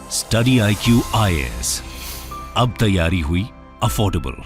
Study IQ IAS, अब तैयारी हुई अफोर्डेबल।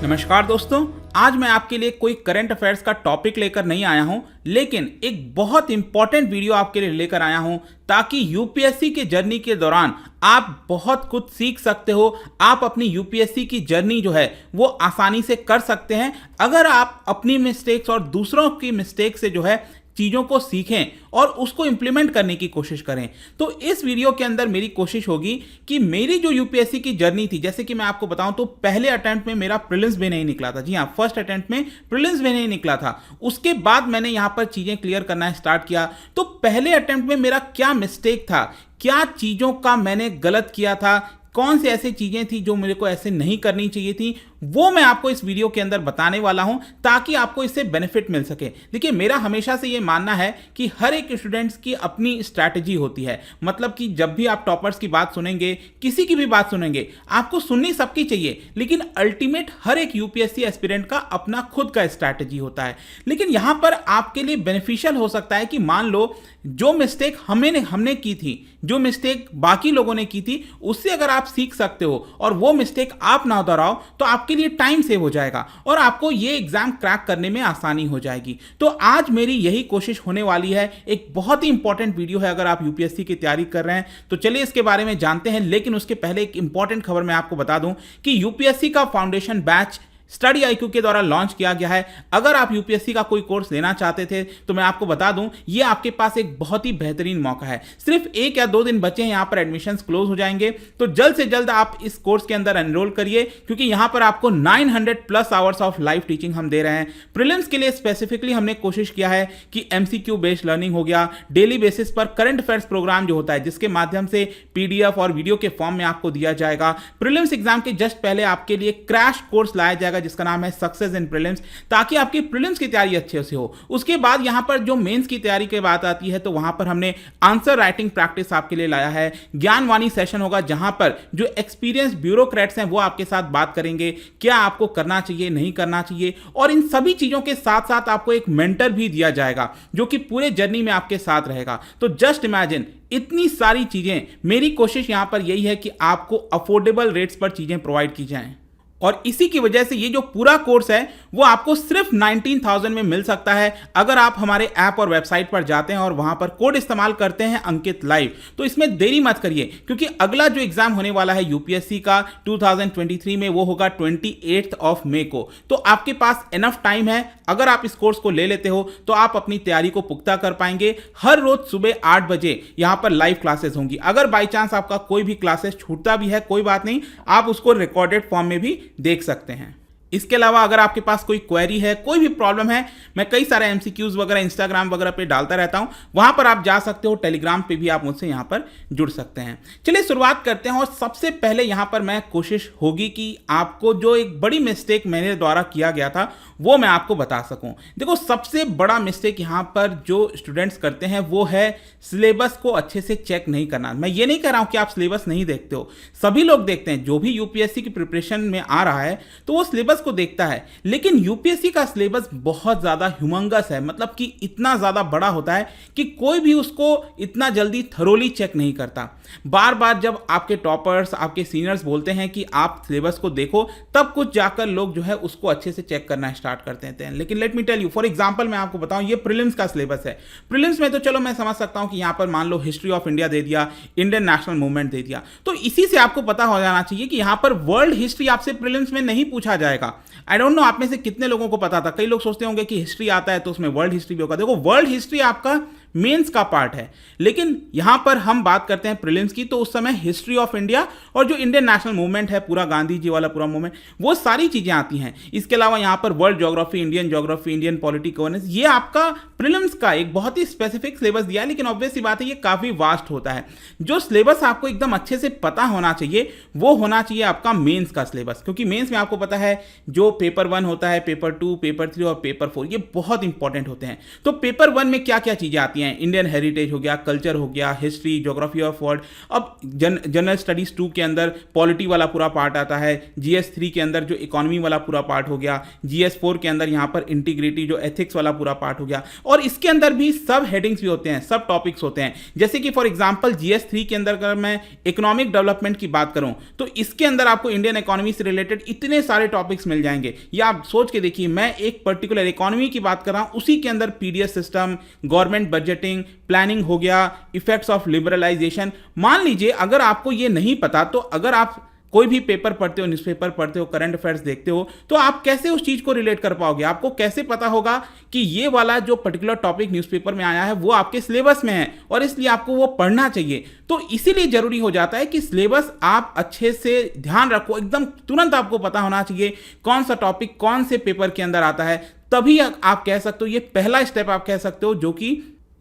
नमस्कार दोस्तों, आज मैं आपके लिए कोई करंट अफेयर्स का टॉपिक लेकर नहीं आया हूं, लेकिन एक बहुत इंपॉर्टेंट वीडियो आपके लिए लेकर आया हूं ताकि यूपीएससी के जर्नी के दौरान आप बहुत कुछ सीख सकते हो। आप अपनी यूपीएससी की जर्नी जो है वो आसानी से कर सकते हैं अगर आप अपनी मिस्टेक्स और दूसरों की मिस्टेक से जो है चीज़ों को सीखें और उसको इंप्लीमेंट करने की कोशिश करें। तो इस वीडियो के अंदर मेरी कोशिश होगी कि मेरी जो यूपीएससी की जर्नी थी, जैसे कि मैं आपको बताऊं तो पहले अटेम्प्ट में मेरा प्रीलिम्स भी नहीं निकला था। जी हाँ, फर्स्ट अटेम्प्ट में प्रीलिम्स भी नहीं निकला था। उसके बाद मैंने यहां पर चीज़ें क्लियर करना स्टार्ट किया। तो पहले अटेम्प्ट में मेरा क्या मिस्टेक था, क्या चीज़ों का मैंने गलत किया था, कौन सी ऐसी चीज़ें थी जो मेरे को ऐसे नहीं करनी चाहिए थी, वो मैं आपको इस वीडियो के अंदर बताने वाला हूं ताकि आपको इससे बेनिफिट मिल सके। देखिए, मेरा हमेशा से ये मानना है कि हर एक स्टूडेंट्स की अपनी स्ट्रैटेजी होती है। मतलब कि जब भी आप टॉपर्स की बात सुनेंगे, किसी की भी बात सुनेंगे, आपको सुननी सबकी चाहिए, लेकिन अल्टीमेट हर एक यूपीएससी एस्पिरेंट का अपना खुद का स्ट्रैटेजी होता है। लेकिन यहां पर आपके लिए बेनिफिशियल हो सकता है कि मान लो जो मिस्टेक हमने की थी, जो मिस्टेक बाकी लोगों ने की थी, उससे अगर आप सीख सकते हो और वो मिस्टेक आप ना दोहराओ तो आपके लिए टाइम सेव हो जाएगा और आपको ये एग्जाम क्रैक करने में आसानी हो जाएगी। तो आज मेरी यही कोशिश होने वाली है। एक बहुत ही इंपॉर्टेंट वीडियो है अगर आप यूपीएससी की तैयारी कर रहे हैं तो चलिए इसके बारे में जानते हैं। लेकिन उसके पहले एक इंपॉर्टेंट खबर मैं आपको बता दूं कि यूपीएससी का फाउंडेशन बैच स्टडी IQ के द्वारा लॉन्च किया गया है। अगर आप यूपीएससी का कोई कोर्स लेना चाहते थे तो मैं आपको बता दूं, ये आपके पास एक बहुत ही बेहतरीन मौका है। सिर्फ 1 या 2 दिन बचे हैं, यहां पर एडमिशंस क्लोज हो जाएंगे। तो जल्द से जल्द आप इस कोर्स के अंदर एनरोल करिए, क्योंकि यहां पर आपको 900+ आवर्स ऑफ लाइव टीचिंग हम दे रहे हैं। प्रीलिम्स के लिए स्पेसिफिकली हमने कोशिश किया है कि MCQ बेस्ड लर्निंग हो गया, डेली बेसिस पर करंट अफेयर्स प्रोग्राम जो होता है, जिसके माध्यम से PDF और वीडियो के फॉर्म में आपको दिया जाएगा। प्रीलिम्स एग्जाम के जस्ट पहले आपके लिए क्रैश कोर्स लाया जाएगा जिसका नाम है सक्सेस इन प्रीलिम्स, ताकि आपकी प्रीलिम्स की तैयारी अच्छे से हो। उसके बाद यहां पर जो मेंस की तैयारी की बात आती है तो वहां पर हमने आंसर राइटिंग प्रैक्टिस आपके लिए लाया है। ज्ञानवाणी सेशन होगा जहां पर जो एक्सपीरियंस ब्यूरोक्रेट्स हैं वो आपके साथ बात करेंगे, क्या आपको करना चाहिए, नहीं करना चाहिए। और इन सभी चीजों के साथ साथ आपको एक मेंटर भी दिया जाएगा जो कि पूरे जर्नी में आपके साथ रहेगा। तो जस्ट इमेजिन, इतनी सारी चीजें। मेरी कोशिश यहां पर यही है कि आपको अफोर्डेबल रेट्स पर चीजें प्रोवाइड की जाएं और इसी की वजह से ये जो पूरा कोर्स है वो आपको सिर्फ 19,000 में मिल सकता है अगर आप हमारे ऐप और वेबसाइट पर जाते हैं और वहां पर कोड इस्तेमाल करते हैं अंकित लाइव। तो इसमें देरी मत करिए, क्योंकि अगला जो एग्जाम होने वाला है यूपीएससी का 2023 में वो होगा 28 मई को। तो आपके पास इनफ टाइम है। अगर आप इस कोर्स को ले लेते हो तो आप अपनी तैयारी को पुख्ता कर पाएंगे। हर रोज सुबह 8 बजे यहां पर लाइव क्लासेस होंगी। अगर बाई चांस आपका कोई भी क्लासेस छूटता भी है, कोई बात नहीं, आप उसको रिकॉर्डेड फॉर्म में भी देख सकते हैं। इसके अलावा अगर आपके पास कोई क्वेरी है, कोई भी प्रॉब्लम है, मैं कई सारे MCQs वगैरह इंस्टाग्राम वगैरह पे डालता रहता हूं, वहां पर आप जा सकते हो। टेलीग्राम पे भी आप मुझसे यहां पर जुड़ सकते हैं। चलिए शुरुआत करते हैं। और सबसे पहले यहां पर मैं कोशिश होगी कि आपको जो एक बड़ी मिस्टेक मेरे द्वारा किया गया था वो मैं आपको बता सकूं। देखो, सबसे बड़ा मिस्टेक यहां पर जो स्टूडेंट्स करते हैं वो है सिलेबस को अच्छे से चेक नहीं करना। मैं ये नहीं कह रहा हूं कि आप सिलेबस नहीं देखते हो, सभी लोग देखते हैं। जो भी यूपीएससी की प्रिपरेशन में आ रहा है तो वो सिलेबस को देखता है, लेकिन यूपीएससी का सिलेबस बहुत ज्यादा ह्यूमंगस है। मतलब कि इतना ज्यादा बड़ा होता है कि कोई भी उसको इतना जल्दी थरोली चेक नहीं करता। बार बार जब आपके टॉपर्स, आपके सीनियर्स बोलते हैं कि आप सिलेबस को देखो, तब कुछ जाकर लोग जो है उसको अच्छे से चेक करना स्टार्ट करते हैं। लेकिन let me tell you, for example मैं आपको बताऊं, ये प्रीलिम्स का सिलेबस है। प्रीलिम्स में तो चलो मैं समझ सकता हूं कि यहां पर मान लो हिस्ट्री ऑफ इंडिया दे दिया, इंडियन नेशनल मूवमेंट दे दिया, तो इसी से आपको पता हो जाना चाहिए कि यहां पर वर्ल्ड हिस्ट्री आपसे प्रीलिम्स में नहीं पूछा जाएगा। आई डोंट नो आप में से कितने लोगों को पता था। कई लोग सोचते होंगे कि हिस्ट्री आता है तो उसमें वर्ल्ड हिस्ट्री भी होगा। देखो, वर्ल्ड हिस्ट्री आपका मेंस का पार्ट है, लेकिन यहां पर हम बात करते हैं प्रीलिम्स की, तो उस समय हिस्ट्री ऑफ इंडिया और जो इंडियन नेशनल मूवमेंट है, पूरा गांधी जी वाला पूरा मूवमेंट, वो सारी चीजें आती हैं। इसके अलावा यहां पर world geography, Indian polity governance, ये आपका प्रीलिम्स का एक बहुत ही स्पेसिफिक सिलेबस दिया है। लेकिन ऑब्वियस सी बात है, ये काफी वास्ट होता है। जो सिलेबस आपको एकदम अच्छे से पता होना चाहिए वो होना चाहिए आपका मेंस का सिलेबस, क्योंकि मेंस में आपको पता है जो पेपर 1 होता है, पेपर 2, पेपर 3 और पेपर 4, ये बहुत इंपॉर्टेंट होते हैं। तो पेपर 1 में क्या क्या चीजें आती हैं, आती हैं, इंडियन हेरिटेज हो गया, कल्चर हो गया, हिस्ट्री, ज्योग्राफी ऑफ वर्ल्ड। अब जनरल स्टडीज 2 के अंदर पॉलिटी वाला पूरा पार्ट आता है, GS 3 के अंदर जो इकोनॉमी वाला पूरा पार्ट हो गया, GS 4 के अंदर यहाँ पर इंटीग्रिटी जो एथिक्स वाला पूरा पार्ट हो गया, और इसके अंदर भी सब हेडिंग्स भी होते हैं, सब टॉपिक्स होते हैं। जैसे कि फॉर एग्जांपल GS 3 के अंदर अगर मैं इकोनॉमिक डेवलपमेंट की बात करूं तो इसके अंदर आपको इंडियन इकोनॉमी से रिलेटेड इतने सारे टॉपिक्स मिल जाएंगे। या आप सोच के देखिए, मैं एक पर्टिकुलर इकोनॉमी की बात कर रहा हूं, उसी के अंदर PDF system, government budgeting, planning हो गया, इफेक्ट्स ऑफ लिबरलाइजेशन। मान लीजिए अगर आपको ये नहीं पता, तो अगर आप कोई भी पेपर पढ़ते हो, न्यूज़पेपर पढ़ते हो, करंट अफेयर्स देखते हो, तो आप कैसे उस चीज़ को रिलेट कर पाओगे? आपको कैसे पता होगा कि ये वाला जो पर्टिकुलर टॉपिक न्यूज़पेपर में आया है वो आपके सिलेबस में है और इसलिए आपको वो पढ़ना चाहिए। तो इसीलिए जरूरी हो जाता है कि सिलेबस आप अच्छे से ध्यान रखो, एकदम तुरंत आपको पता होना चाहिए कौन सा टॉपिक कौन से पेपर के अंदर आता है। तभी आप कह सकते हो, ये पहला स्टेप आप कह सकते हो जो कि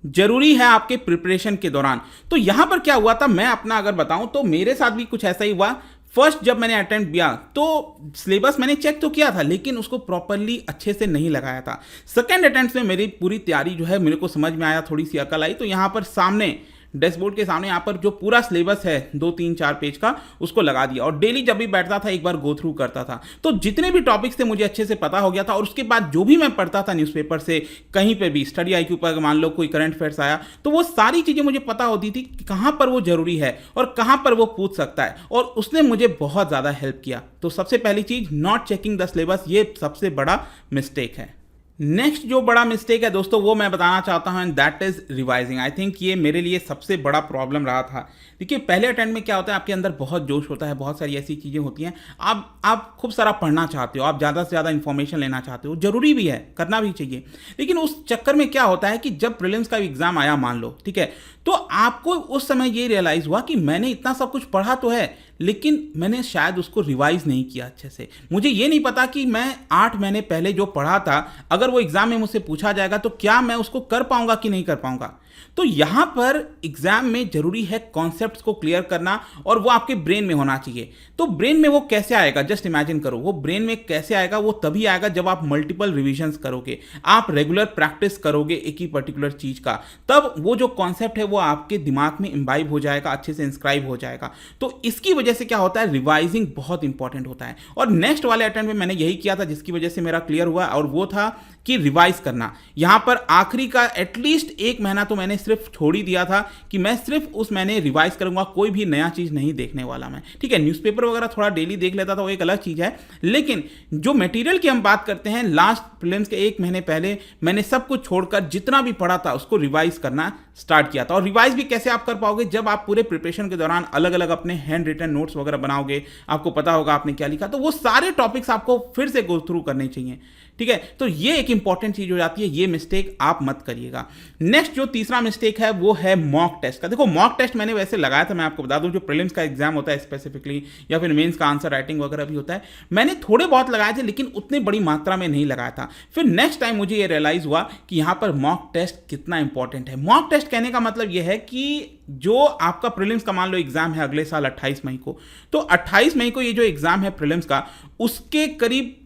जरूरी है आपके प्रिपरेशन के दौरान। तो यहां पर क्या हुआ था, मैं अपना अगर बताऊं तो मेरे साथ भी कुछ ऐसा ही हुआ। फर्स्ट जब मैंने अटेम्प्ट दिया तो सिलेबस मैंने चेक तो किया था, लेकिन उसको प्रॉपरली अच्छे से नहीं लगाया था। सेकंड अटेम्प्ट में मेरी पूरी तैयारी जो है मेरे को समझ में आया, थोड़ी सी अकल आई, तो यहाँ पर सामने डैशबोर्ड के सामने यहाँ पर जो पूरा सिलेबस है 2, 3, 4 पेज का, उसको लगा दिया और डेली जब भी बैठता था एक बार गो थ्रू करता था। तो जितने भी टॉपिक्स थे मुझे अच्छे से पता हो गया था। और उसके बाद जो भी मैं पढ़ता था न्यूज़पेपर से, कहीं पे भी स्टडी IQ पर मान लो कोई करंट अफेयर्स आया, तो वो सारी चीज़ें मुझे पता होती थी कि कहाँ पर वो जरूरी है और कहाँ पर वो पूछ सकता है, और उसने मुझे बहुत ज़्यादा हेल्प किया। तो सबसे पहली चीज़, नॉट चेकिंग द सिलेबस, ये सबसे बड़ा मिस्टेक है। नेक्स्ट जो बड़ा मिस्टेक है दोस्तों, वो मैं बताना चाहता हूं, and that is revising. I think ये मेरे लिए सबसे बड़ा प्रॉब्लम रहा था। देखिए पहले अटेम्प्ट में क्या होता है, आपके अंदर बहुत जोश होता है, बहुत सारी ऐसी चीज़ें होती हैं, आप खूब सारा पढ़ना चाहते हो, आप ज़्यादा से ज़्यादा इन्फॉर्मेशन लेना चाहते हो, जरूरी भी है, करना भी चाहिए। लेकिन उस चक्कर में क्या होता है कि जब प्रीलिम्स का एग्जाम आया मान लो, ठीक है, तो आपको उस समय ये रियलाइज़ हुआ कि मैंने इतना सब कुछ पढ़ा तो है, लेकिन मैंने शायद उसको रिवाइज नहीं किया अच्छे से। मुझे ये नहीं पता कि मैं 8 महीने पहले जो पढ़ा था, अगर वो एग्जाम में मुझसे पूछा जाएगा तो क्या मैं उसको कर पाऊंगा कि नहीं कर पाऊंगा। तो यहां पर एग्जाम में जरूरी है कॉन्सेप्ट्स को क्लियर करना, और वो आपके ब्रेन में होना चाहिए। तो ब्रेन में वो कैसे आएगा, जस्ट इमेजिन करो, वो ब्रेन में कैसे आएगा, वो तभी आएगा जब आप मल्टीपल रिविजन्स करोगे, आप रेगुलर प्रैक्टिस करोगे एक ही पर्टिकुलर चीज का, तब वो जो कॉन्सेप्ट है वो आपके दिमाग में इम्बाइब हो जाएगा, अच्छे से इंस्क्राइब हो जाएगा। तो इसकी वजह से क्या होता है, रिवाइजिंग बहुत इंपॉर्टेंट होता है। और नेक्स्ट वाले अटेम्प्ट में मैंने यही किया था, जिसकी वजह से मेरा क्लियर हुआ, और वो था कि रिवाइज करना। यहां पर आखिरी का एटलीस्ट 1 महीना तो मैंने सिर्फ छोड़ ही दिया था कि मैं सिर्फ उस महीने रिवाइज करूंगा, कोई भी नया चीज नहीं देखने वाला मैं। ठीक है, न्यूज़पेपर वगैरह थोड़ा डेली देख लेता था, वो एक अलग चीज है, लेकिन जो मटेरियल की हम बात करते हैं, लास्ट प्रीलिम्स के 1 महीने पहले मैंने सब कुछ छोड़कर जितना भी पढ़ा था उसको रिवाइज करना स्टार्ट किया था। और रिवाइज भी कैसे आप कर पाओगे, जब आप पूरे प्रिपरेशन के दौरान अलग अलग अपने हैंड रिटन नोट्स वगैरह बनाओगे, आपको पता होगा आपने क्या लिखा, तो वो सारे टॉपिक्स आपको फिर से गो थ्रू करने चाहिए। ठीक है, तो ये एक इंपॉर्टेंट चीज हो जाती है, ये मिस्टेक आप मत करिएगा। नेक्स्ट जो तीसरा मिस्टेक है वो है मॉक टेस्ट का। देखो मॉक टेस्ट मैंने वैसे लगाया था, मैं आपको बता दूं, जो प्रीलिम्स का एग्जाम होता है स्पेसिफिकली, या फिर मेंस का आंसर राइटिंग वगैरह भी होता है, मैंने थोड़े बहुत लगाए थे, लेकिन उतनी बड़ी मात्रा में नहीं लगाया था। फिर नेक्स्ट टाइम मुझे ये रियलाइज हुआ कि यहां पर मॉक टेस्ट कितना इंपॉर्टेंट है। मॉक टेस्ट कहने का मतलब यह है कि जो आपका प्रीलिम्स का मान लो एग्जाम है अगले साल 28 मई को, तो 28 मई को ये जो एग्जाम है प्रीलिम्स का, उसके करीब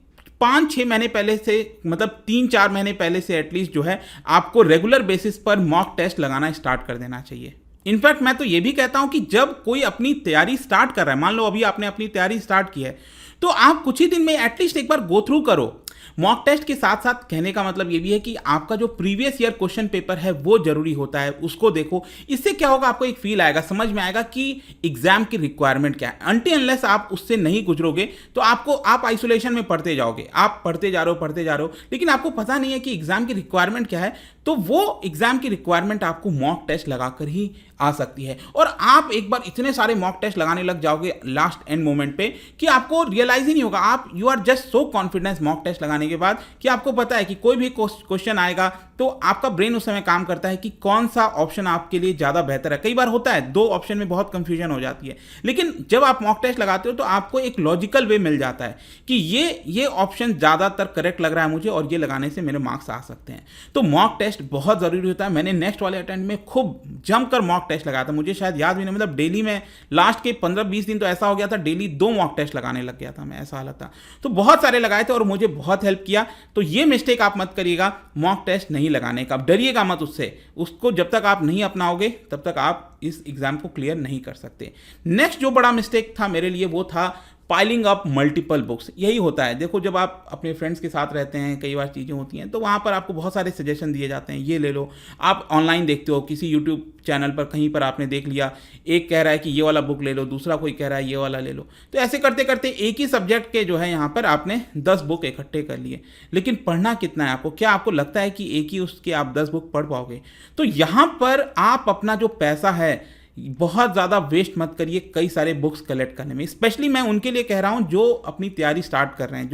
5-6 महीने पहले से, मतलब 3-4 महीने पहले से एटलीस्ट जो है, आपको रेगुलर बेसिस पर मॉक टेस्ट लगाना स्टार्ट कर देना चाहिए। इनफैक्ट मैं तो ये भी कहता हूं कि जब कोई अपनी तैयारी स्टार्ट कर रहा है, मान लो अभी आपने अपनी तैयारी स्टार्ट की है, तो आप कुछ ही दिन में एटलीस्ट एक बार गो थ्रू करो। मॉक टेस्ट के साथ साथ कहने का मतलब ये भी है कि आपका जो प्रीवियस ईयर क्वेश्चन पेपर है वो जरूरी होता है, उसको देखो। इससे क्या होगा, आपको एक फील आएगा, समझ में आएगा कि एग्जाम की रिक्वायरमेंट क्या है। अनटिल अनलेस आप उससे नहीं गुजरोगे तो आप आइसोलेशन में पढ़ते जाओगे, आप पढ़ते जा रहे हो, लेकिन आपको पता नहीं है कि एग्जाम की रिक्वायरमेंट क्या है। तो वो एग्जाम की रिक्वायरमेंट आपको मॉक टेस्ट लगाकर ही आ सकती है। और आप एक बार इतने सारे मॉक टेस्ट लगाने लग जाओगे लास्ट एंड मोमेंट पे कि आपको रियलाइज ही नहीं होगा, आप you are just so confidence mock test लगाने के बाद कि आपको पता है कि कोई भी क्वेश्चन आएगा तो आपका ब्रेन उस समय काम करता है कि कौन सा ऑप्शन आपके लिए ज़्यादा बेहतर है। कई बार होता है 2 ऑप्शन में बहुत कंफ्यूजन हो जाती है, लेकिन जब आप मॉक टेस्ट लगाते हो तो आपको एक लॉजिकल वे मिल जाता है कि ये ऑप्शन ज़्यादातर करेक्ट लग रहा है मुझे, और ये लगाने से मेरे मार्क्स आ सकते हैं। तो मॉक टेस्ट बहुत ज़रूरी होता है। मैंने नेक्स्ट वाले अटेम्प्ट में खूब जमकर मॉक टेस्ट लगाया था, मुझे शायद याद भी नहीं, मतलब डेली में लास्ट के 15-20 दिन तो ऐसा हो गया था, डेली 2 मॉक टेस्ट लगाने लग गया था मैं, ऐसा हालत था। तो बहुत सारे लगाए थे और मुझे बहुत हेल्प किया। तो ये मिस्टेक आप मत करिएगा, मॉक टेस्ट नहीं लगाने का, डरिएगा मत उससे, उसको जब तक आप नहीं अपनाओगे तब तक आप इस एग्जाम को क्लियर नहीं कर सकते। नेक्स्ट जो बड़ा मिस्टेक था मेरे लिए वो था पाइलिंग अप मल्टीपल बुक्स। यही होता है, देखो जब आप अपने फ्रेंड्स के साथ रहते हैं, कई बार चीज़ें होती हैं तो वहाँ पर आपको बहुत सारे सजेशन दिए जाते हैं, ये ले लो, आप ऑनलाइन देखते हो किसी यूट्यूब चैनल पर, कहीं पर आपने देख लिया, एक कह रहा है कि ये वाला बुक ले लो, दूसरा कोई कह रहा है ये वाला ले लो। तो ऐसे करते करते एक ही सब्जेक्ट के जो है यहाँ पर आपने 10 बुक इकट्ठे कर लिए, लेकिन पढ़ना कितना है आपको? क्या आपको लगता है कि एक ही उसके आप 10 बुक पढ़ पाओगे? तो यहाँ पर आप अपना जो पैसा है बहुत ज़्यादा वेस्ट मत करिए कई सारे बुक्स कलेक्ट करने में। स्पेशली मैं उनके लिए कह रहा हूँ जो अपनी तैयारी स्टार्ट कर रहे हैं,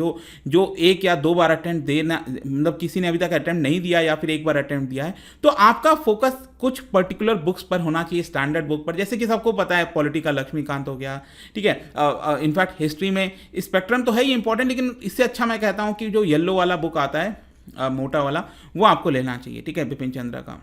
जो 1 या 2 बार अटेम्प्ट देना, मतलब किसी ने अभी तक अटेम्प्ट नहीं दिया या फिर 1 बार अटेम्प्ट दिया है, तो आपका फोकस कुछ पर्टिकुलर बुक्स पर होना चाहिए, स्टैंडर्ड बुक पर। जैसे कि सबको पता है पॉलिटिकल लक्ष्मीकांत हो गया, ठीक है, इनफैक्ट हिस्ट्री में स्पेक्ट्रम तो है ही इंपॉर्टेंट, लेकिन इससे अच्छा मैं कहता हूँ कि जो येलो वाला बुक आता है मोटा वाला, वो आपको लेना चाहिए, ठीक है, बिपिन चंद्र का।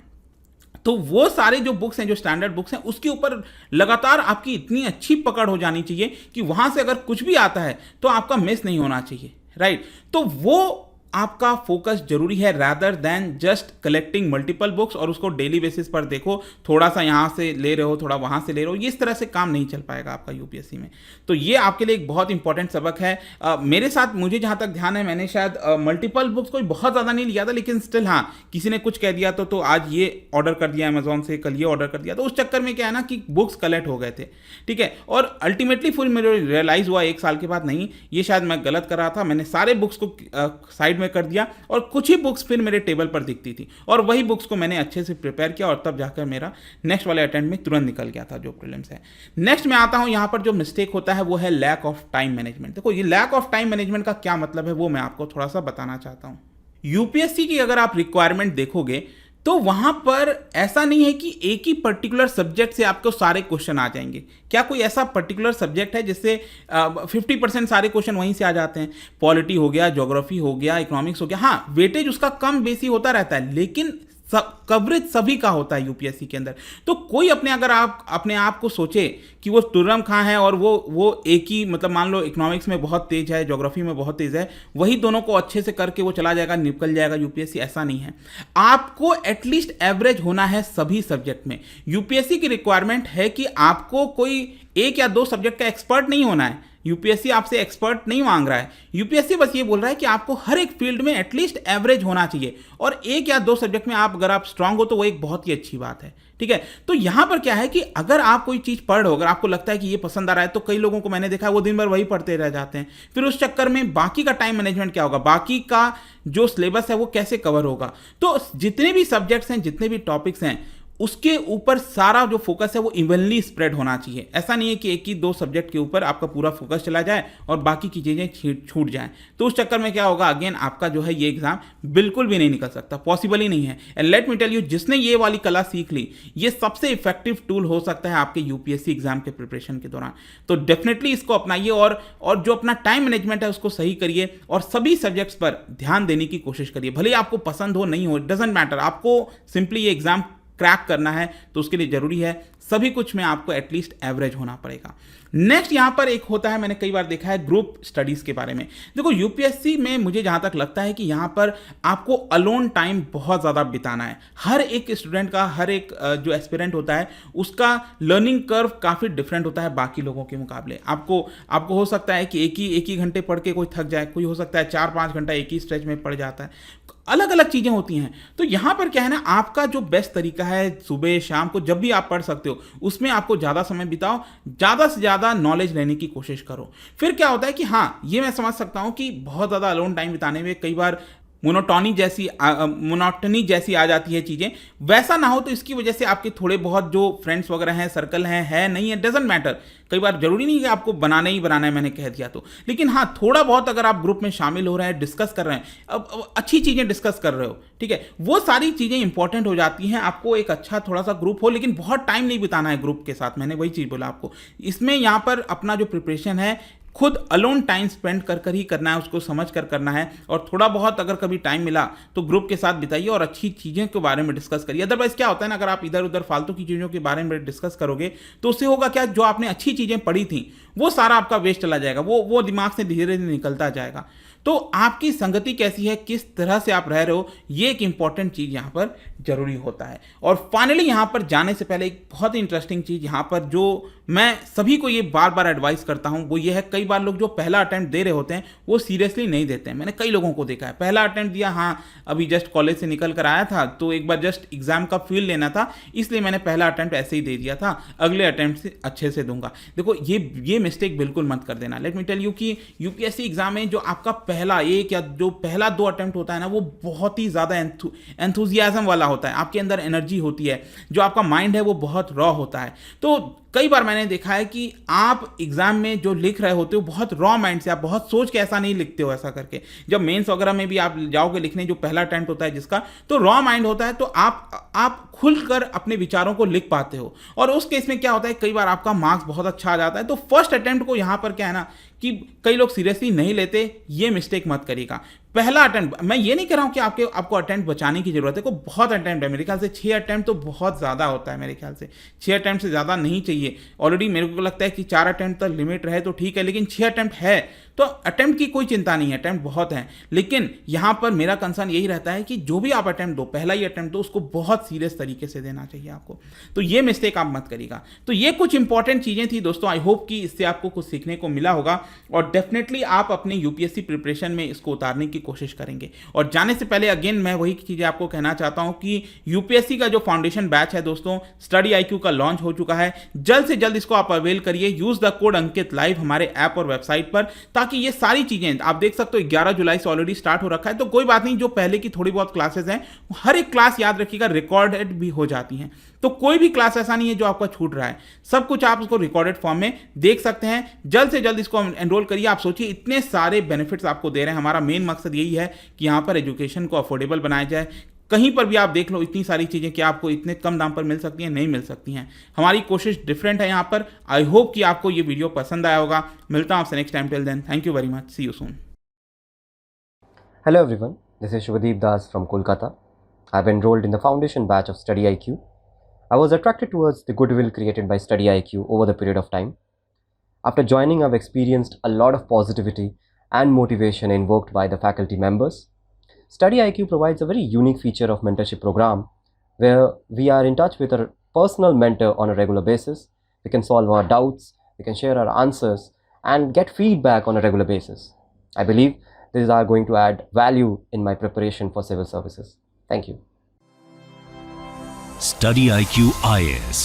तो वो सारे जो बुक्स हैं, जो स्टैंडर्ड बुक्स हैं, उसके ऊपर लगातार आपकी इतनी अच्छी पकड़ हो जानी चाहिए कि वहां से अगर कुछ भी आता है तो आपका मिस नहीं होना चाहिए, राइट? तो वो आपका फोकस जरूरी है, rather than just collecting multiple books और उसको डेली बेसिस पर देखो, थोड़ा सा यहाँ से ले रहे हो, थोड़ा वहाँ से ले रहे हो, ये इस तरह से काम नहीं चल पाएगा आपका यूपीएससी में। तो ये आपके लिए एक बहुत इंपॉर्टेंट सबक है। मेरे साथ, मुझे जहाँ तक ध्यान है, मैंने शायद मल्टीपल बुक्स कोई बहुत ज़्यादा नहीं लिया था, लेकिन स्टिल हाँ, किसी ने कुछ कह दिया तो आज ये ऑर्डर कर दिया अमेजोन से, कल ये ऑर्डर कर दिया, तो उस चक्कर में क्या है ना कि बुक्स कलेक्ट हो गए थे, ठीक है। और अल्टीमेटली फिर मुझे रियलाइज़ हुआ 1 साल के बाद, नहीं ये शायद मैं गलत कर रहा था, मैंने सारे बुक्स को साइड में कर दिया और कुछ ही बुक्स फिर मेरे टेबल पर दिखती थी और वही बुक्स को मैंने अच्छे से प्रिपेयर किया और तब जाकर मेरा नेक्स्ट वाले अटेम्प्ट में तुरंत निकल गया था जो प्रीलिम्स है। नेक्स्ट में आता हूं, यहां पर जो मिस्टेक होता है वो है लैक ऑफ टाइम मैनेजमेंट। देखो ये लैक ऑफ टाइम मैनेजमेंट का क्या मतलब है वो मैं आपको थोड़ा सा बताना चाहता हूं। यूपीएससी की अगर आप रिक्वायरमेंट देखोगे तो वहां पर ऐसा नहीं है कि एक ही पर्टिकुलर सब्जेक्ट से आपको सारे क्वेश्चन आ जाएंगे। क्या कोई ऐसा पर्टिकुलर सब्जेक्ट है जिससे 50% सारे क्वेश्चन वहीं से आ जाते हैं? पॉलिटी हो गया, ज्योग्राफी हो गया, इकोनॉमिक्स हो गया, हाँ वेटेज उसका कम बेसी होता रहता है, लेकिन कवरेज सभी का होता है यूपीएससी के अंदर। तो कोई अगर आप अपने आप को सोचे कि वो तुर्रम खां है और वो एक ही, मतलब मान लो इकोनॉमिक्स में बहुत तेज है, ज्योग्राफी में बहुत तेज है, वही दोनों को अच्छे से करके वो चला जाएगा, निकल जाएगा यूपीएससी, ऐसा नहीं है। आपको एटलीस्ट एवरेज होना है सभी सब्जेक्ट में। यूपीएससी की रिक्वायरमेंट है कि आपको कोई 1 या 2 सब्जेक्ट का एक्सपर्ट नहीं होना है। यूपीएससी आपसे एक्सपर्ट नहीं मांग रहा है, यूपीएससी बस ये बोल रहा है कि आपको हर एक फील्ड में एटलीस्ट एवरेज होना चाहिए और 1 या 2 सब्जेक्ट में अगर आप स्ट्रांग हो तो वो एक बहुत ही अच्छी बात है, ठीक है। तो यहां पर क्या है कि अगर आप कोई चीज पढ़ रहे हो, अगर आपको लगता है कि ये पसंद आ रहा है, तो कई लोगों को मैंने देखा है वो दिन भर वही पढ़ते रह जाते हैं, फिर उस चक्कर में बाकी का टाइम मैनेजमेंट क्या होगा, बाकी का जो सिलेबस है वो कैसे कवर होगा। तो जितने भी सब्जेक्ट्स हैं, जितने भी टॉपिक्स हैं, उसके ऊपर सारा जो फोकस है वो इवनली स्प्रेड होना चाहिए। ऐसा नहीं है कि 1 ही 2 सब्जेक्ट के ऊपर आपका पूरा फोकस चला जाए और बाकी की चीज़ें छूट जाएं, तो उस चक्कर में क्या होगा, अगेन आपका जो है ये एग्जाम बिल्कुल भी नहीं निकल सकता, पॉसिबल ही नहीं है। And let me tell you, जिसने ये वाली कला सीख ली, ये सबसे इफेक्टिव टूल हो सकता है आपके यूपीएससी एग्जाम के प्रिपरेशन के दौरान। तो डेफिनेटली इसको अपनाइए और जो अपना टाइम मैनेजमेंट है उसको सही करिए और सभी सब्जेक्ट्स पर ध्यान देने की कोशिश करिए। भले ही आपको पसंद हो नहीं हो, डजेंट मैटर, आपको सिंपली ये एग्जाम क्रैक करना है, तो उसके लिए जरूरी है सभी कुछ में आपको एटलीस्ट एवरेज होना पड़ेगा। नेक्स्ट यहां पर एक होता है, मैंने कई बार देखा है, ग्रुप स्टडीज के बारे में। देखो यूपीएससी में मुझे जहां तक लगता है कि यहां पर आपको अलोन टाइम बहुत ज़्यादा बिताना है। हर एक स्टूडेंट का, हर एक जो एस्पिरेंट होता है उसका लर्निंग कर्व काफ़ी डिफरेंट होता है बाकी लोगों के मुकाबले। आपको हो सकता है कि एक ही घंटे पढ़ के कोई थक जाए, कोई हो सकता है 4-5 घंटा एक ही स्ट्रेच में पढ़ जाता है, अलग अलग चीज़ें होती हैं। तो यहाँ पर क्या है ना, आपका जो बेस्ट तरीका है, सुबह शाम को जब भी आप पढ़ सकते हो उसमें आपको ज़्यादा समय बिताओ, ज़्यादा से ज़्यादा नॉलेज लेने की कोशिश करो। फिर क्या होता है कि हाँ, ये मैं समझ सकता हूँ कि बहुत ज़्यादा अलोन टाइम बिताने में कई बार मोनोटोनी जैसी आ जाती है चीज़ें, वैसा ना हो तो इसकी वजह से आपके थोड़े बहुत जो फ्रेंड्स वगैरह हैं, सर्कल है नहीं है, डजेंट मैटर। कई बार जरूरी नहीं है कि आपको बनाना ही बनाना है, मैंने कह दिया तो, लेकिन हाँ थोड़ा बहुत अगर आप ग्रुप में शामिल हो रहे हैं, डिस्कस कर रहे हैं, अब अच्छी चीज़ें डिस्कस कर रहे हो, ठीक है, वो सारी चीज़ें इंपॉर्टेंट हो जाती हैं। आपको एक अच्छा थोड़ा सा ग्रुप हो, लेकिन बहुत टाइम नहीं बिताना है ग्रुप के साथ, मैंने वही चीज़ बोला आपको। इसमें यहाँ पर अपना जो प्रिपरेशन है खुद अलोन टाइम स्पेंड कर ही करना है, उसको समझ कर करना है। और थोड़ा बहुत अगर कभी टाइम मिला तो ग्रुप के साथ बिताइए और अच्छी चीज़ों के बारे में डिस्कस करिए। अदरवाइज क्या होता है ना, अगर आप इधर उधर फालतू की चीज़ों के बारे में डिस्कस करोगे तो उससे होगा क्या, जो आपने अच्छी चीज़ें पढ़ी थी वो सारा आपका वेस्ट चला जाएगा, वो दिमाग से धीरे धीरे निकलता जाएगा। तो आपकी संगति कैसी है, किस तरह से आप रह रहे हो, ये एक इंपॉर्टेंट चीज़ यहाँ पर जरूरी होता है। और फाइनली यहाँ पर जाने से पहले एक बहुत ही इंटरेस्टिंग चीज़ यहाँ पर जो मैं सभी को ये बार बार एडवाइस करता हूँ वो ये है, कई बार लोग जो पहला अटेम्प्ट दे रहे होते हैं वो सीरियसली नहीं देते हैं। मैंने कई लोगों को देखा है, पहला अटेम्प्ट दिया, हाँ अभी जस्ट कॉलेज से निकल कर आया था तो एक बार जस्ट एग्जाम का फील लेना था इसलिए मैंने पहला अटेम्प्ट ऐसे ही दे दिया था, अगले अटेम्प्ट से अच्छे से दूंगा। देखो ये मिस्टेक बिल्कुल मत कर देना। लेट मी टेल यू कि यूपीएससी एग्जाम में जो आपका पहला एक या जो पहला दो अटेम्प्ट होता है ना, वो बहुत ही ज़्यादा एंथुजियाज्म वाला होता है, आपके अंदर एनर्जी होती है, जो आपका माइंड है वो बहुत रॉ होता है। तो कई बार मैंने देखा है कि आप एग्जाम में जो लिख रहे होते हो बहुत रॉ माइंड से, आप बहुत सोच के ऐसा नहीं लिखते हो ऐसा करके। जब मेंस वगैरह में भी आप जाओगे लिखने, जो पहला अटेम्प्ट होता है जिसका, तो रॉ माइंड होता है, तो आप खुलकर अपने विचारों को लिख पाते हो। और उस केस में क्या होता है, कई बार आपका मार्क्स बहुत अच्छा आ जाता है। तो फर्स्ट अटेम्प्ट को यहाँ पर क्या है ना कि कई लोग सीरियसली नहीं लेते, ये मिस्टेक मत करिएगा। पहला अटेम्प्ट, मैं ये नहीं कह रहा हूँ कि आपको अटेम्प्ट बचाने की जरूरत है, को बहुत अटेम्प्ट है, मेरे ख्याल से 6 अटेम्प्ट तो बहुत ज़्यादा होता है, मेरे ख्याल से 6 अटेम्प्ट से ज़्यादा नहीं चाहिए। ऑलरेडी मेरे को लगता है कि 4 अटेम्प्ट तक लिमिट रहे तो ठीक है, लेकिन 6 अटेम्प्ट है तो अटेम्प्ट की कोई चिंता नहीं है, अटेम्प्ट बहुत है। लेकिन यहाँ पर मेरा कंसर्न यही रहता है कि जो भी आप अटेम्प्ट दो, पहला ही अटेम्प्ट दो, उसको बहुत सीरियस तरीके से देना चाहिए आपको। तो ये मिस्टेक आप मत करिएगा। तो ये कुछ इंपॉर्टेंट चीज़ें थी दोस्तों, आई होप कि इससे आपको कुछ सीखने को मिला होगा और डेफिनेटली आप अपने यूपीएससी प्रिपरेशन में इसको उतारने की कोशिश करेंगे। और जाने से पहले अगेन मैं वही चीज़ें आपको कहना चाहता हूँ कि यूपीएससी का जो फाउंडेशन बैच है दोस्तों, स्टडी आईक्यू का लॉन्च हो चुका है। जल्द से जल्द इसको आप अवेल करिए, use the code Ankit live हमारे ऐप और वेबसाइट पर, ताकि ये सारी चीजें आप देख सकते हो 11 जुलाई से ऑलरेडी स्टार्ट हो रखा है। तो कोई बात नहीं, जो पहले की थोड़ी बहुत क्लासेस हैं, हर एक क्लास याद रखिएगा रिकॉर्डेड भी हो जाती हैं। तो कोई भी क्लास ऐसा नहीं है जो आपका छूट रहा है, सब कुछ आप उसको रिकॉर्डेड फॉर्म में देख सकते हैं। जल्द से जल्द इसको एनरोल करिए। आप सोचिए इतने सारे बेनिफिट्स आपको दे रहे हैं। हमारा मेन मकसद यही है कि यहाँ पर एजुकेशन को अफोर्डेबल बनाया जाए। कहीं पर भी आप देख लो, इतनी सारी चीज़ें कि आपको इतने कम दाम पर मिल सकती हैं, नहीं मिल सकती हैं। हमारी कोशिश डिफरेंट है यहाँ पर। आई होप कि आपको ये वीडियो पसंद आया होगा। मिलता हूँ आपसे next time. Till then, thank you very much, see you soon. Hello everyone, this is Shubhadeep Das from Kolkata. I've enrolled in the foundation batch of Study IQ. I was attracted towards the goodwill created by Study IQ over the period of time. After joining, I've experienced a lot of positivity and motivation invoked by the faculty members. Study IQ provides a very unique feature of mentorship program where we are in touch with a personal mentor on a regular basis. We can solve our doubts, we can share our answers and get feedback on a regular basis. I believe these are going to add value in my preparation for civil services. Thank you. Study IQ IAS,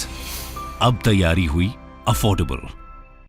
अब तैयारी हुई affordable.